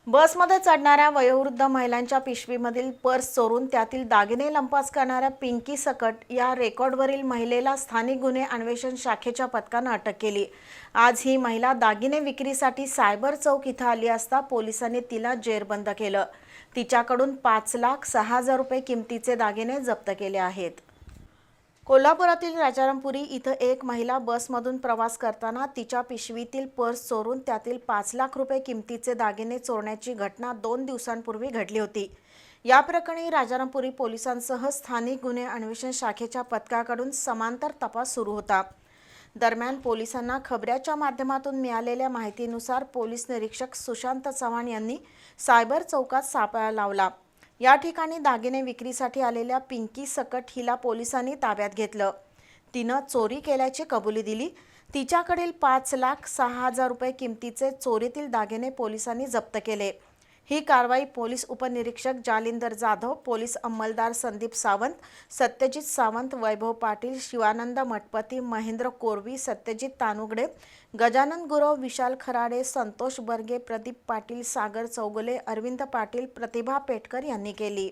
बसमध्ये चढणाऱ्या वयोवृद्ध महिलांच्या पिशवीमधील पर्स चोरून त्यातील दागिने लंपास करणाऱ्या पिंकी सकट या रेकॉर्डवरील महिलेला स्थानिक गुन्हे अन्वेषण शाखेच्या पथकानं अटक केली। आज ही महिला दागिने विक्रीसाठी सायबर चौक इथं आली असता पोलिसांनी तिला जेरबंद केलं। तिच्याकडून 5,06,000 रुपये किमतीचे दागिने जप्त केले आहेत। कोल्हापुरातील राजारामपुरी इथं एक महिला बसमधून प्रवास करताना तिच्या पिशवीतील पर्स चोरून त्यातील 5 लाख रुपये किमतीचे दागिने चोरण्याची घटना 2 दिवसांपूर्वी घडली होती। या प्रकरणी राजारामपुरी पोलिसांसह स्थानिक गुन्हे अन्वेषण शाखेच्या पथकाकडून समांतर तपास सुरू होता। दरम्यान पोलिसांना खबऱ्याच्या माध्यमातून मिळालेल्या माहितीनुसार पोलीस निरीक्षक सुशांत चव्हाण यांनी सायबर चौकात सापळा लावला। या ठिकाणी दागिने विक्रीसाठी आलेल्या पिंकी सकट हिला पोलिसांनी ताब्यात घेतलं। तिनं चोरी केल्याची कबुली दिली। तिच्याकडील 5,06,000 रुपये किमतीचे चोरीतील दागिने पोलिसांनी जप्त केले। ही कारवाई पोलीस उपनिरीक्षक जालिंदर जाधव, पोलीस अंमलदार संदीप सावंत, सत्यजित सावंत, वैभव पाटील, शिवानंद मठपती, महेंद्र कोरवी, सत्यजित तानुगडे, गजानन गुरव, विशाल खराडे, संतोष बर्गे, प्रदीप पाटील, सागर चौगुले, अरविंद पाटील, प्रतिभा पेटकर यांनी केली।